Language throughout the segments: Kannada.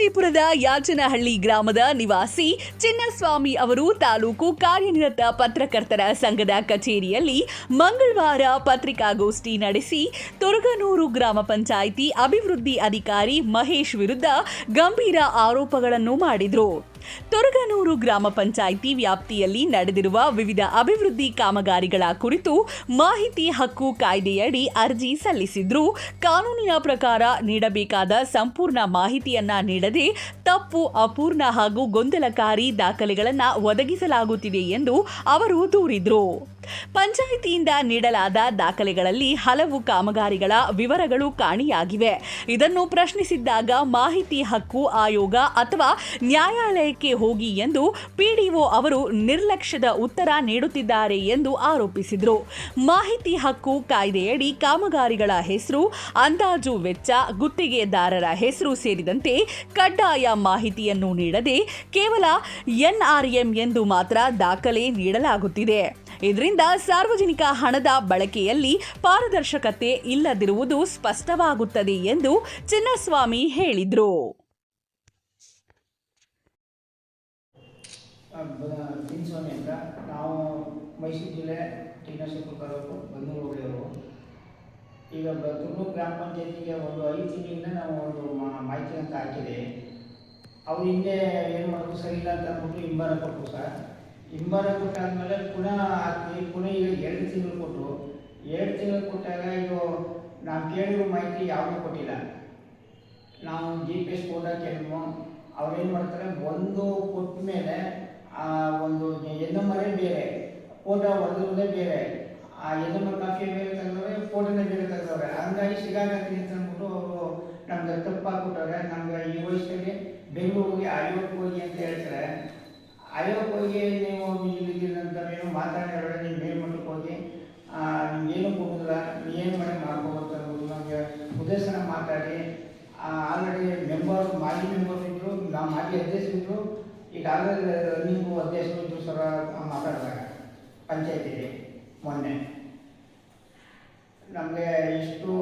ವಿಜಯಪುರದ ಯಾಚನಹಳ್ಳಿ ಗ್ರಾಮದ ನಿವಾಸಿ ಚಿನ್ನಸ್ವಾಮಿ ಅವರು ತಾಲೂಕು ಕಾರ್ಯನಿರತ ಪತ್ರಕರ್ತರ ಸಂಘದ ಕಚೇರಿಯಲ್ಲಿ ಮಂಗಳವಾರ ಪತ್ರಿಕಾಗೋಷ್ಠಿ ನಡೆಸಿ ತೊರಗನೂರು ಗ್ರಾಮ ಪಂಚಾಯಿತಿ ಅಭಿವೃದ್ಧಿ ಅಧಿಕಾರಿ ಮಹೇಶ್ ವಿರುದ್ಧ ಗಂಭೀರ ಆರೋಪಗಳನ್ನು ಮಾಡಿದರು. ತೊರಗನೂರು ಗ್ರಾಮ ಪಂಚಾಯಿತಿ ವ್ಯಾಪ್ತಿಯಲ್ಲಿ ನಡೆದಿರುವ ವಿವಿಧ ಅಭಿವೃದ್ಧಿ ಕಾಮಗಾರಿಗಳ ಕುರಿತು ಮಾಹಿತಿ ಹಕ್ಕು ಕಾಯ್ದೆಯಡಿ ಅರ್ಜಿ ಸಲ್ಲಿಸಿದ್ರು. ಕಾನೂನಿನ ಪ್ರಕಾರ ನೀಡಬೇಕಾದ ಸಂಪೂರ್ಣ ಮಾಹಿತಿಯನ್ನ ನೀಡದೆ ತಪ್ಪು, ಅಪೂರ್ಣ ಹಾಗೂ ಗೊಂದಲಕಾರಿ ದಾಖಲೆಗಳನ್ನು ಒದಗಿಸಲಾಗುತ್ತಿದೆ ಎಂದು ಅವರು ದೂರಿದ್ರು. ಪಂಚಾಯಿತಿಯಿಂದ ನೀಡಲಾದ ದಾಖಲೆಗಳಲ್ಲಿ ಹಲವು ಕಾಮಗಾರಿಗಳ ವಿವರಗಳು ಕಾಣೆಯಾಗಿವೆ. ಇದನ್ನು ಪ್ರಶ್ನಿಸಿದ್ದಾಗ ಮಾಹಿತಿ ಹಕ್ಕು ಆಯೋಗ ಅಥವಾ ನ್ಯಾಯಾಲಯಕ್ಕೆ ಹೋಗಿ ಎಂದು ಪಿಡಿಒ ಅವರು ನಿರ್ಲಕ್ಷ್ಯದ ಉತ್ತರ ನೀಡುತ್ತಿದ್ದಾರೆ ಎಂದು ಆರೋಪಿಸಿದರು. ಮಾಹಿತಿ ಹಕ್ಕು ಕಾಯ್ದೆಯಡಿ ಕಾಮಗಾರಿಗಳ ಹೆಸರು, ಅಂದಾಜು ವೆಚ್ಚ, ಗುತ್ತಿಗೆದಾರರ ಹೆಸರು ಸೇರಿದಂತೆ ಕಡ್ಡಾಯ ಮಾಹಿತಿಯನ್ನು ನೀಡದೆ ಕೇವಲ ಎನ್ಆರ್ಎಂ ಎಂದು ಮಾತ್ರ ದಾಖಲೆ ನೀಡಲಾಗುತ್ತಿದೆ. ಇದರಿಂದ ಸಾರ್ವಜನಿಕ ಹಣದ ಬಳಕೆಯಲ್ಲಿ ಪಾರದರ್ಶಕತೆ ಇಲ್ಲದಿರುವುದು ಸ್ಪಷ್ಟವಾಗುತ್ತದೆ ಎಂದು ಚಿನ್ನಸ್ವಾಮಿ ಹೇಳಿದರು. ನಾವು ಮೈಸೂರು ಜಿಲ್ಲೆ ಟಿನಶೆಟ್ಟಿ ತಾಲೂಕು ಬನ್ನೂರು ಹೋಗಿರೋರು. ಈಗ ತುಮಕೂರು ಗ್ರಾಮ ಪಂಚಾಯತಿಗೆ ಒಂದು 5 ತಿಂಗಳಿಂದ ನಾವು ಒಂದು ಮಾಹಿತಿ ಅಂತ ಹಾಕಿದೆ. ಅವ್ರು ಹಿಂದೆ ಏನು ಮಾಡೋದು ಸರಿ ಇಲ್ಲ ಅಂತ ಅಂದ್ಬಿಟ್ಟು ಹಿಂಬಾರ ಕೊಟ್ಟರು ಸರ್. ಹಿಂಬಾರ ಕೊಟ್ಟಾದ್ಮೇಲೆ ಪುನಃ ಈಗ 2 ತಿಂಗಳು ಕೊಟ್ಟರು. 2 ತಿಂಗಳು ಕೊಟ್ಟಾಗ ಇದು ನಾವು ಕೇಳಿರೋ ಮಾಹಿತಿ ಯಾವುದೂ ಕೊಟ್ಟಿಲ್ಲ. ನಾವು GPS ಫೋಟೋ ಕೇಳಿದ್ವು. ಅವ್ರೇನು ಮಾಡ್ತಾರೆ, ಒಂದು ಕೊಟ್ಟ ಮೇಲೆ ಒಂದು ಎನ್ನಮ್ಮರೇ ಬೇರೆ, ಫೋಟೋ ಹೊಡೆದಿರೋದೇ ಬೇರೆ, ಆ ಎನ್ನಮ್ಮ ಕಾಫಿ ಬೇರೆ ತೆಗೆದವ್ರೆ, ಫೋಟೋನೇ ಬೇರೆ ತೆಗೆದವ್ರೆ. ಹಂಗಾಗಿ ಸಿಗಾಕತ್ತೀನಿ ಅಂತ ಅಂದ್ಬಿಟ್ಟು ಅವರು ನಮ್ಗೆ ತಪ್ಪಾಕ್ಬಿಟ್ಟವ್ರೆ. ನಮ್ಗೆ ಈ ವಯಸ್ಸಲ್ಲಿ ಬೆಂಗಳೂರಿಗೆ ಆಯೋಗಕ್ಕೆ ಹೋಗಿ ಅಂತ ಹೇಳ್ತಾರೆ. ಆಯೋಗಕ್ಕೆ ಹೋಗಿ ನೀವು ಇಲ್ಲಿದ್ದಂತ ಏನು ಮಾತಾಡಿದ್ರೆ ನೀವು ಮೇಲ್ಮಟ್ಟಕ್ಕೆ ಹೋಗಿ ನಿಮ್ಗೇನು ಕೊಡೋದಿಲ್ಲ, ಏನು ಮಾಡಿ ಮಾಡ್ಕೋಬೋದು ಅಂದ್ಬಿಟ್ಟು ನಮಗೆ ಉದ್ದೇಶನ ಮಾತಾಡಿ ಆಲ್ರೆಡಿ ಮಾಜಿ ಮೆಂಬರ್ ಇದ್ದರು, ನಾವು ಮಾಜಿ ಅಧ್ಯಕ್ಷರಿದ್ದರು, ಈಗಾಗಲೇ ರನ್ನಿಂಗು ಅಧ್ಯಕ್ಷರು ಇದ್ದರು ಸರ ಮಾತಾಡಿದಾಗ ಪಂಚಾಯತಿಗೆ ಮೊನ್ನೆ ನಮಗೆ ಇಷ್ಟು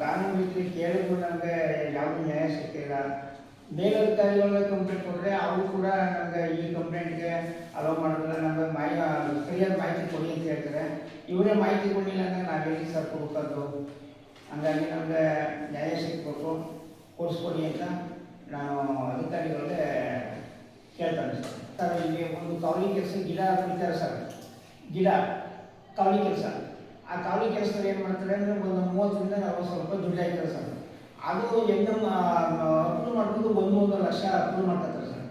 ಕಾನೂನು ರೀತಿ ಕೇಳಿದ್ರು ನಮಗೆ ಯಾವುದೂ ನ್ಯಾಯ ಸಿಗ್ತಿಲ್ಲ. ಮೇಲಧಿಕಾರಿಗಳಿಗೆ ಕಂಪ್ಲೇಂಟ್ ಕೊಟ್ಟರೆ ಅವರು ಕೂಡ ನಮಗೆ ಈ ಕಂಪ್ಲೇಂಟ್ಗೆ ಅಲೋ ಮಾಡೋದಿಲ್ಲ, ನಮಗೆ ಸರಿಯಾದ ಮಾಹಿತಿ ಕೊಡಿ ಅಂತ ಹೇಳ್ತಾರೆ. ಇವರೇ ಮಾಹಿತಿ ಕೊಡಲಿಲ್ಲ ಅಂದರೆ ನಾವು ಹೇಳಿ ಸರ್ ಕೊಡ್ಬೋದು. ಹಂಗಾಗಿ ನಮಗೆ ನ್ಯಾಯ ಸಿಗಬೇಕು, ಕೊಡಿಸ್ಕೊಡಿ ಅಂತ ನಾನು ಅಧಿಕಾರಿಗಳಿಗೆ ಕೇಳ್ತಾನೆ ಸರ್. ಸರ್ ಇಲ್ಲಿ ಒಂದು ಕಾವಲಿ ಕೆಲಸ ಗಿಡ ಕುಡಿತಾರೆ ಸರ್, ಗಿಡ ಕಾವಲಿ ಕೆಲಸ. ಆ ಕಾವಲಿ ಕೆಲಸದಲ್ಲಿ ಏನು ಮಾಡ್ತಾರೆ ಅಂದರೆ ಒಂದು 30ರಿಂದ 40 ರೂಪಾಯಿ ದುಡ್ಡು ಹಾಕ್ತಾರೆ ಸರ್. ಅದು ಅಪ್ರೂವ್ ಮಾಡ್ಕೊಂಡು 1 ಲಕ್ಷ ಅಪ್ರೂವ್ ಮಾಡ್ತಾರೆ ಸರ್.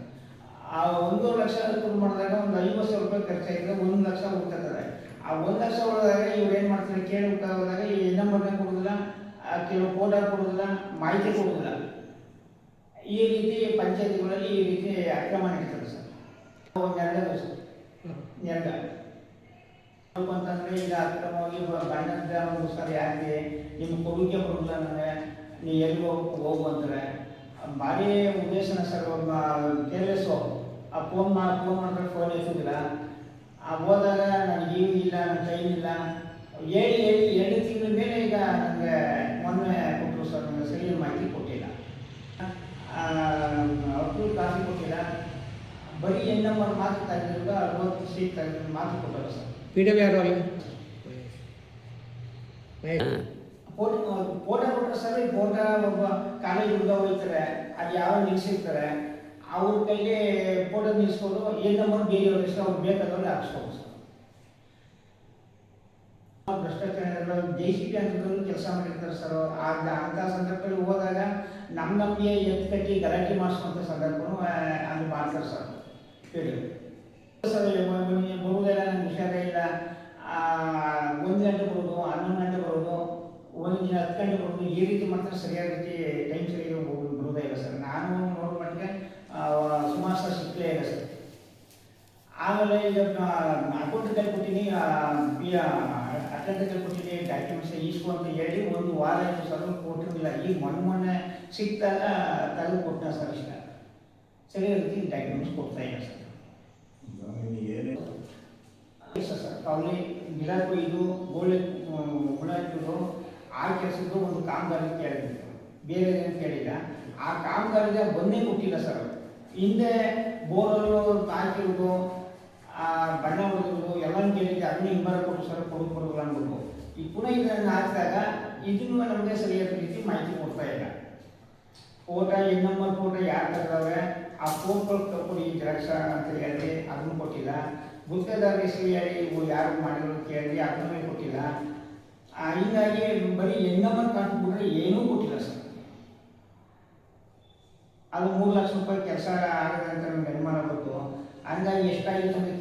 ಆ 1 ಲಕ್ಷ ಅಪ್ರೂವ್ ಮಾಡಿದಾಗ ಒಂದು 50,000 ರೂಪಾಯಿ ಖರ್ಚಾಗಿದೆ, 1 ಲಕ್ಷ ಹೋಗ್ತಾರೆ. ಆ 1 ಲಕ್ಷ ಒಳಗಾಗ ಇವ್ರು ಏನು ಮಾಡ್ತಾರೆ, ಕೇಳಿ ಹೋದಾಗ ಈ ನಂಬರ್ನೇ ಕೊಡೋದಿಲ್ಲ, ಕೆಲವು ಫೋಟೋ ಕೊಡೋದಿಲ್ಲ, ಮಾಹಿತಿ ಕೊಡೋದಿಲ್ಲ. ಈ ರೀತಿ ಪಂಚಾಯತಿಗಳಲ್ಲಿ ಈ ರೀತಿ ಅಕ್ರಮ ನಡೀತಾರೆ ಸರ್. ಒಂದು 2 ದಿವಸ ಅಂತಂದರೆ ಈಗ ಅಕ್ರಮವಾಗಿ ಗಂಡನ ಸರ್ ಯಾಕೆ ನಿಮ್ಗೆ ಕೊಡುಗೆ ಬರೋದಿಲ್ಲ, ನನಗೆ ನೀವು ಎಲ್ಲಿ ಹೋಗು ಅಂತಾರೆ. ಭಾರಿ ಉದ್ದೇಶನ ಸರ್. ಕೇರ್ಲೆಸ್ಸು ಫೋನ್ ಮಾಡಿದ್ರೆ ಫೋನ್ ಎತ್ತೋದಿಲ್ಲ. ಹೋದಾಗ ನನಗೆ ಈಗ ಇಲ್ಲ, ನನ್ನ ಟೈಮ್ ಇಲ್ಲ ಹೇಳಿ 2 ತಿಂಗಳ ಮೇಲೆ ಈಗ ನನಗೆ ಮೊನ್ನೆ ಕೊಟ್ಟರು ಸರ್. ನನಗೆ ಸರಿಯಾದ ಮಾಹಿತಿ ಕೊಟ್ಟಿಲ್ಲ, ಅಪ್ರೂವ್ ಕಾಫಿ ಕೊಟ್ಟಿಲ್ಲ, ಬರೀ ಎನ್ನಮ್ಮರು ಮಾತು ತೆಗೆದಿರುವ 60 ಸೀಟ್ ತೆಗೆದ ಮಾತು ಕೊಟ್ಟರು ಸರ್. PW ಯಾರು ಫೋಟೋ ಕೊಟ್ಟರೆ ಸರ್. ಫೋಟೋ ಒಬ್ಬ ಕಾಲೇಜ್ ಹುಡುಗ ಹೋಗ್ತಾರೆ, ಅದು ಯಾವ ನಿಲ್ಲಿಸಿರ್ತಾರೆ, ಅವ್ರ ಕೈಗೆ ಫೋಟೋ ನಿಲ್ಲಿಸ್ಬೋದು. ಏನು ನಂಬರ್ ಬೇರೆಯವ್ರ ಇಷ್ಟ ಅವ್ರು ಬೇಕಾದವ್ರಿಗೆ ಹಾಕ್ಸ್ಬೋದು ಸರ್. ಭ್ರಷ್ಟಾಚಾರ JCB ಅಂತ ಕೆಲಸ ಮಾಡಿರ್ತಾರೆ ಸರ್. ಅಂಥ ಸಂದರ್ಭದಲ್ಲಿ ಹೋದಾಗ ನಮಗೆ ಎತ್ತು ಕಟ್ಟಿ ಗಲಾಟೆ ಮಾಡಿಸುವಂಥ ಸಂದರ್ಭನೂ ಅದು ಮಾಡ್ತಾರೆ ಸರ್. ಹೇಳಿ ಸರ್, ಬರುವುದಿಲ್ಲ, ನನಗೆ ಹುಷಾರೇ ಇಲ್ಲ, 1 ಗಂಟೆ ಬರೋದು, 11 ಗಂಟೆ ಬರೋದು, 1 ದಿನ 10 ಗಂಟೆ ಬರೋದು, ಈ ರೀತಿ ಮಾಡ್ತಾರೆ. ಸರಿಯಾದ ರೀತಿ ಟೈಮ್ ಸರಿಯಾಗಿ ಬರೋದೇ ಇಲ್ಲ ಸರ್. ನಾನು ನೋಡೋ ಮಟ್ಟಿಗೆ ಸುಮಾರು ಸಹ ಸಿಕ್ಕಲೇ ಇಲ್ಲ ಸರ್. ಆಮೇಲೆ ಈಗ ಅಕೌಂಟ್ ಕೈ ಕೊಟ್ಟಿನಿ, ಅಟೆಂಡ್ ಕೈ ಕೊಟ್ಟಿನಿ, ಡಾಕ್ಯುಮೆಂಟ್ಸ್ ಈಸ್ಕು ಅಂತ ಹೇಳಿ 1 ವಾರ ಆಯಿತು ಸರ್, ಕೊಟ್ಟಿರಲಿಲ್ಲ. ಈಗ ಮೊನ್ನೆ ಸಿಕ್ತಾಗ ತೆಗೆದು ಕೊಟ್ಟನ ಸರ್. ಇಷ್ಟ ಸರಿಯಾದ ರೀತಿ ಡಾಕ್ಯುಮೆಂಟ್ಸ್ ಕೊಡ್ತಾ ಇಲ್ಲ ಸರ್. ಸರ್ ಕಾವಲಿ ಗಿಡ ಕೊಯ್ದು ಗೋಳೆ ಹುಳ ಇಟ್ಟಿದ್ದು ಆ ಕೆಲಸದ್ದು ಒಂದು ಕಾಮಗಾರಿ ಕೇಳಿದ್ರು. ಬೇರೆ ಏನು ಕೇಳಿಲ್ಲ. ಆ ಕಾಮಗಾರಿಗೆ ಬಂದೇ ಕೊಟ್ಟಿಲ್ಲ ಸರ್. ಹಿಂದೆ ಬೋರಲ್ಲು ಹಾಕಿರೋದು, ಬಣ್ಣ ಹೊಡೆದು ಎಲ್ಲನೂ ಕೇಳಿದ್ದೆ, ಅದನ್ನ ಹಿಂಬರ ಕೊಟ್ಟು ಸರ್ ಕೊಡೋಲ್ಲ ಅಂದ್ಬಿಟ್ಟು ಈ ಪುನಃ ಇದನ್ನು ಹಾಕಿದಾಗ ಇದನ್ನು ನಮಗೆ ಸರಿಯಾದ ರೀತಿ ಮಾಹಿತಿ ಕೊಡ್ತಾ ಇಲ್ಲ. ಫೋಟೋ ಇನ್ನೊಮ್ಮೆ ಫೋಟೋ ಯಾರು ತೆಗೆದವೆ ಆ ಫೋಟೋ ಕೊಡಿ ಜೆರಾಕ್ಸ್ ಅಂತ ಹೇಳಿ ಅದನ್ನು ಕೊಟ್ಟಿಲ್ಲ. ಗುತ್ತಿಗೆದಾರ ಹೆಸರು ಹೇಳಿ ಇವು ಯಾರು ಮಾಡಿರೋದು ಕೇಳಿ ಅದನ್ನೂ ಕೊಟ್ಟಿಲ್ಲ. ಹೀಗಾಗಿ ಬರೀ ಎನ್ನಮ್ಮನ ಕಾಣ್ಬಿಟ್ರೆ ಏನೂ ಕೊಟ್ಟಿಲ್ಲ ಸರ್. ಅದು 3 ಲಕ್ಷ ರೂಪಾಯಿ ಕೆಲಸ ಆಗಿದೆ ಅಂತ ನಮ್ಗೆ ಅನುಮಾನ ಬಂತು. ಹಂಗಾಗಿ ಎಷ್ಟಾಗಿತ್ತು ಅಂತ